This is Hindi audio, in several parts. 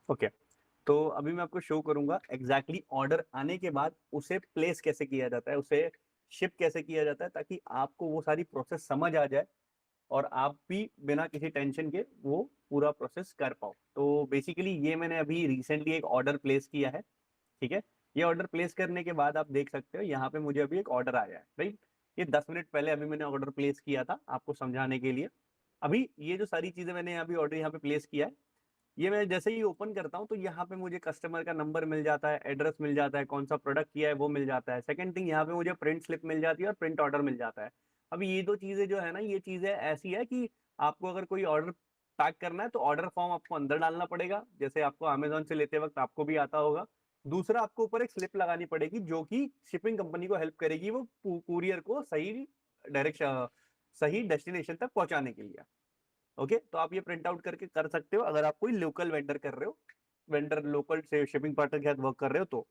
ओके, तो अभी मैं आपको शो करूंगा एग्जैक्टली ऑर्डर आने के बाद उसे प्लेस कैसे किया जाता है, उसे शिप कैसे किया जाता है, ताकि आपको वो सारी प्रोसेस समझ आ जाए और आप भी बिना किसी टेंशन के वो पूरा प्रोसेस कर पाओ। तो बेसिकली ये मैंने अभी रिसेंटली एक ऑर्डर प्लेस किया है, ठीक है। ये ऑर्डर प्लेस करने के बाद आप देख सकते हो यहाँ पे मुझे अभी एक ऑर्डर आया है, राइट। ये 10 मिनट पहले अभी मैंने ऑर्डर प्लेस किया था आपको समझाने के लिए। अभी ये जो सारी चीजें मैंने अभी ऑर्डर यहाँ पे प्लेस किया है, ये मैं जैसे ही ओपन करता हूँ तो यहाँ पे मुझे कस्टमर का नंबर मिल जाता है, एड्रेस मिल जाता है, कौन सा प्रोडक्ट किया है वो मिल जाता है। सेकंड थिंग, यहाँ पे मुझे प्रिंट स्लिप मिल जाती है और प्रिंट ऑर्डर मिल जाता है। अभी ये दो चीजें जो है ना, ये चीजें ऐसी है कि आपको अगर कोई ऑर्डर पैक करना है तो ऑर्डर फॉर्म आपको अंदर डालना पड़ेगा, जैसे आपको अमेजोन से लेते वक्त आपको भी आता होगा। दूसरा, आपको ऊपर एक स्लिप लगानी पड़ेगी जो कि शिपिंग कंपनी को हेल्प करेगी वो कुरियर को सही डायरेक्शन, सही डेस्टिनेशन तक पहुंचाने के लिए। ओके, तो आप ये प्रिंट आउट करके कर सकते हो अगर आप कोई लोकल वेंडर कर रहे हो, वेंडर लोकल से शिपिंग पार्टनर के साथ वर्क कर रहे हो। तो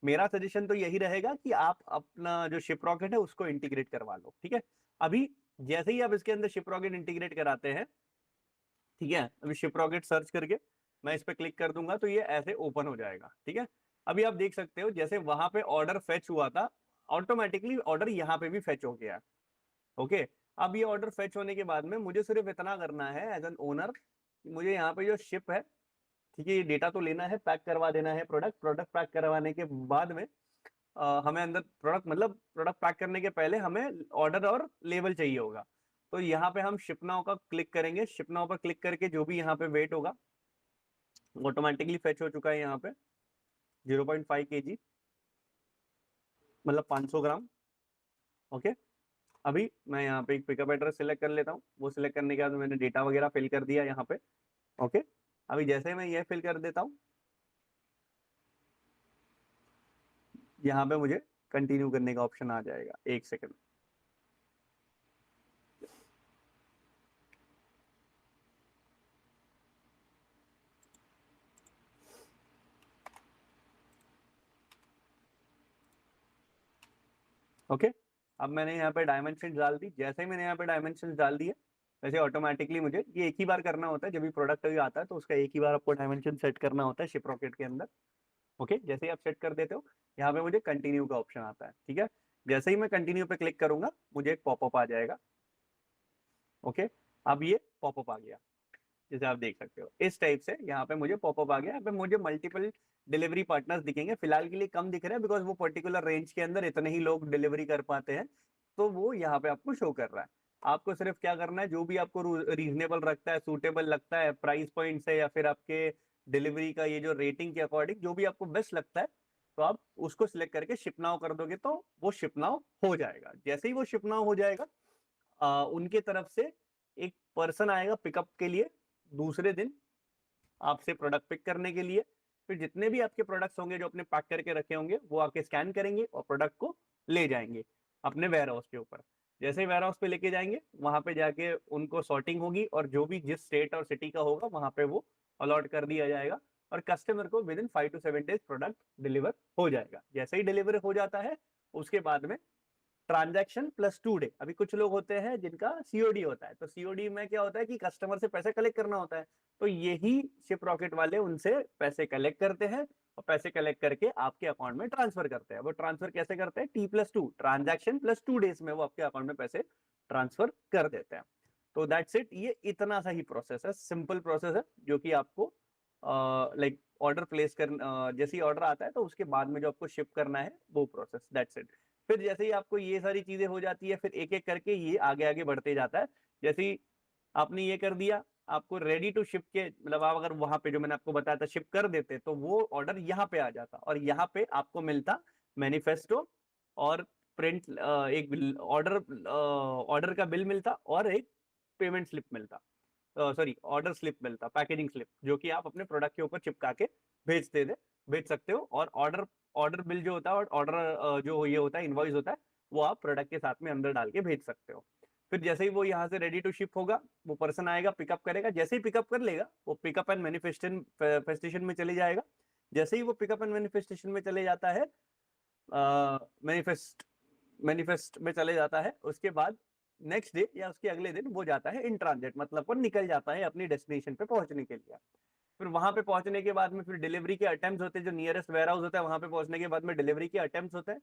मेरा सजेशन तो यही रहेगा कि आप अपना जो शिप रॉकेट है उसको इंटीग्रेट करवा लो, ठीक है। अभी जैसे ही आप इसके अंदर शिप रॉकेट इंटीग्रेट कराते हैं, ठीक है, अभी शिप रॉकेट सर्च करके मैं इस पर क्लिक कर दूंगा तो ये ऐसे ओपन हो जाएगा, ठीक है। अभी आप देख सकते हो जैसे वहां पे ऑर्डर फेच हुआ था, ऑटोमेटिकली ऑर्डर यहाँ पे भी फेच हो गया। ओके, अब ये ऑर्डर फेच होने के बाद में मुझे सिर्फ इतना करना है एज एन ओनर, मुझे यहाँ पे जो शिप है, ठीक है, ये डेटा तो लेना है, पैक करवा देना है प्रोडक्ट। प्रोडक्ट पैक करवाने के बाद में हमें अंदर प्रोडक्ट, मतलब प्रोडक्ट पैक करने के पहले हमें ऑर्डर और लेबल चाहिए होगा। तो यहाँ पे हम शिप नाउ का क्लिक करेंगे, शिप नाउ पर क्लिक करके जो भी यहाँ पे वेट होगा ऑटोमेटिकली फेच हो चुका है यहाँ पे 0.5 kg, मतलब 500 ग्राम। ओके, अभी मैं यहाँ पे एक पिकअप एड्रेस सिलेक्ट कर लेता हूँ, वो सिलेक्ट करने के बाद मैंने डेटा वगैरह फिल कर दिया यहाँ पे। ओके, अभी जैसे मैं ये फिल कर देता हूँ, यहाँ पे मुझे कंटिन्यू करने का ऑप्शन आ जाएगा। एक सेकंड, ओके। अब मैंने यहाँ पे डायमेंशन डाल दी, जैसे ही मैंने यहाँ पे डायमेंशन डाल दिए वैसे ऑटोमेटिकली मुझे ये एक ही बार करना होता है, जब भी प्रोडक्ट आता है तो उसका एक ही बार आपको डायमेंशन सेट करना होता है शिप रॉकेट के अंदर। ओके, जैसे ही आप सेट कर देते हो यहाँ पे मुझे कंटिन्यू का ऑप्शन आता है, ठीक है। जैसे ही मैं कंटिन्यू पे क्लिक करूंगा मुझे एक पॉपअप आ जाएगा। ओके, अब ये पॉपअप आ गया, जैसे आप देख सकते हो इस टाइप से यहाँ पे मुझे पॉपअप आ गया। यहाँ पे मुझे मल्टीपल डिलीवरी पार्टनर्स दिखेंगे, फिलहाल के लिए कम दिख रहे हैं बिकॉज वो पर्टिकुलर रेंज के अंदर इतने ही लोग डिलीवरी कर पाते हैं, तो वो यहाँ पे आपको शो कर रहा है। आपको सिर्फ क्या करना है, जो भी आपको रीजनेबल लगता है, सूटेबल लगता है प्राइस पॉइंट से या फिर आपके डिलीवरी का ये जो रेटिंग के अकॉर्डिंग जो भी आपको बेस्ट लगता है, तो आप उसको सिलेक्ट करके शिप नाउ कर दोगे तो वो शिप नाउ हो जाएगा। जैसे ही वो शिप नाउ हो जाएगा उनके तरफ से एक पर्सन आएगा पिकअप के लिए दूसरे दिन, आपसे प्रोडक्ट पिक करने के लिए। फिर जितने भी आपके प्रोडक्ट्स होंगे जो अपने पैक करके रखे होंगे वो आके स्कैन करेंगे और प्रोडक्ट को ले जाएंगे अपने वेयर हाउस के ऊपर। जैसे ही वेयर हाउस पे लेके जाएंगे वहां पे जाके उनको सॉर्टिंग होगी और जो भी जिस स्टेट और सिटी का होगा वहां पे वो अलॉट कर दिया जाएगा और कस्टमर को with in 5 to 7 days product deliver हो जाएगा। जैसे ही डिलीवर हो जाता है उसके बाद में ट्रांजैक्शन प्लस 2 डे। अभी कुछ लोग होते हैं जिनका सीओडी होता है, तो सीओडी में क्या होता है कि कस्टमर से पैसे कलेक्ट करना होता है, तो यही शिप रॉकेट वाले उनसे पैसे कलेक्ट करते हैं और पैसे कलेक्ट करके आपके अकाउंट में ट्रांसफर करते हैं। वो ट्रांसफर कैसे करते हैं, T+2 ट्रांजैक्शन प्लस 2 days में वो आपके अकाउंट में पैसे ट्रांसफर कर देते हैं। तो दैट्स इट, ये इतना सा ही प्रोसेस है, सिंपल प्रोसेस है जो कि आपको लाइक ऑर्डर प्लेस कर जैसे ही ऑर्डर आता है तो उसके बाद में जो आपको शिप करना है वो प्रोसेस, दैट्स इट। फिर जैसे ही आपको ये सारी चीजें हो जाती है फिर एक एक करके ये आगे आगे बढ़ते जाता है। जैसे ही आपने ये कर दिया, आपको रेडी टू शिप के, मतलब आप अगर वहां पे जो मैंने आपको बताया था शिप कर देते तो वो ऑर्डर यहाँ पे आ जाता और यहाँ पे आपको मिलता मैनिफेस्टो और प्रिंट, एक ऑर्डर ऑर्डर का बिल मिलता और एक पेमेंट स्लिप मिलता, सॉरी ऑर्डर स्लिप मिलता, पैकेजिंग स्लिप, जो कि आप अपने प्रोडक्ट के ऊपर चिपका के भेज सकते हो। और ऑर्डर ऑर्डर बिल जो होता है और ऑर्डर जो ये होता है इनवॉइस होता है वो आप प्रोडक्ट के साथ में अंदर डाल के भेज सकते हो। फिर जैसे ही वो यहाँ से रेडी टू शिप होगा वो पर्सन आएगा पिकअप करेगा, जैसे ही पिकअप कर लेगा वो पिकअप एंड मैनिफेस्टेशन में चले जाएगा। जैसे ही वो पिकअप एंड मैनिफेस्टेशन में चले जाता है, मैनिफेस्ट मैनिफेस्ट में चले जाता है, उसके बाद नेक्स्ट डे या उसके अगले दिन वो जाता है इन ट्रांजिट, मतलब वो निकल जाता है अपनी डेस्टिनेशन पे पहुंचने के लिए। फिर वहां पे पहुंचने के बाद में फिर डिलीवरी के अटेम्प्ट होते हैं, जो नियरेस्ट वेयर हाउस होता है वहां पे पहुंचने के बाद में डिलीवरी के अटेम्प्ट होते हैं।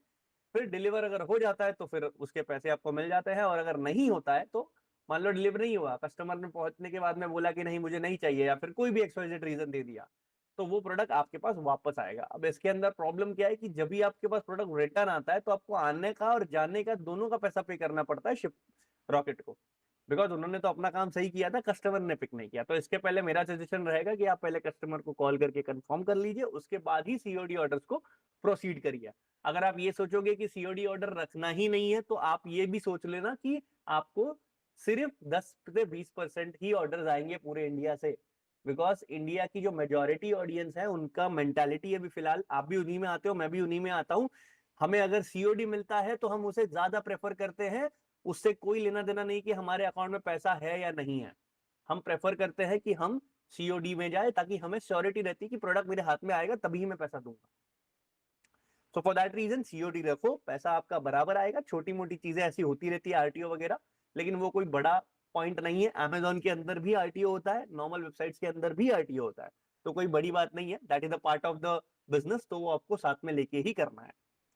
फिर डिलीवर अगर हो जाता है तो फिर उसके पैसे आपको मिल जाते हैं, और अगर नहीं होता है तो मान लो डिलीवर नहीं हुआ, कस्टमर ने पहुंचने के बाद में बोला कि नहीं मुझे नहीं चाहिए, या फिर कोई भी एक्सवाइजेड रीजन दे दिया, तो वो प्रोडक्ट आपके पास वापस आएगा। अब इसके अंदर प्रॉब्लम क्या है कि जब भी आपके पास प्रोडक्ट रिटर्न आता है तो आपको आने का और जाने का दोनों का पैसा पे करना पड़ता है शिप रॉकेट को, बिकॉज उन्होंने तो अपना काम सही किया था, कस्टमर ने पिक नहीं किया। तो इसके पहले मेरा सजेशन रहेगा कि आप पहले कस्टमर को कॉल करके कंफर्म कर लीजिए, उसके बाद ही सीओडी ऑर्डर्स को प्रोसीड करिए। अगर आप ये सोचोगे कि सीओडी ऑर्डर रखना ही नहीं है, तो आप ये भी सोच लेना कि आपको सिर्फ 10 से 20% ही ऑर्डर आएंगे पूरे इंडिया से, बिकॉज इंडिया की जो मेजोरिटी ऑडियंस है उनका मेंटालिटी अभी फिलहाल, आप भी उन्हीं में आते हो मैं भी उन्हीं में आता हूँ, हमें अगर सीओडी मिलता है तो हम उसे ज्यादा प्रेफर करते हैं, उससे कोई लेना देना नहीं कि हमारे अकाउंट में पैसा है या नहीं है। हम प्रेफर करते हैं कि हम सीओडी में जाए, ताकि हमें श्योरिटी रहती है कि प्रोडक्ट मेरे हाथ में आएगा तभी मैं पैसा दूंगा। तो फॉर दैट रीजन सीओडी रखो, पैसा आपका बराबर आएगा। छोटी मोटी चीजें ऐसी होती रहती है आरटीओ वगैरह, लेकिन वो कोई बड़ा पॉइंट नहीं है। अमेजोन के अंदर भी आरटीओ होता है, नॉर्मल वेबसाइट्स के अंदर भी आरटीओ होता है, तो कोई बड़ी बात नहीं है। That is the part of the business, तो वो आपको साथ में लेके ही करना है।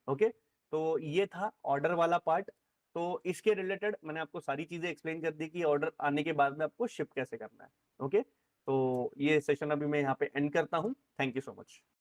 ओके, तो ये था ऑर्डर वाला पार्ट। तो इसके रिलेटेड मैंने आपको सारी चीजें एक्सप्लेन कर दी कि ऑर्डर आने के बाद में आपको शिप कैसे करना है। ओके, तो ये सेशन अभी मैं यहाँ पे एंड करता हूँ। Thank you so much.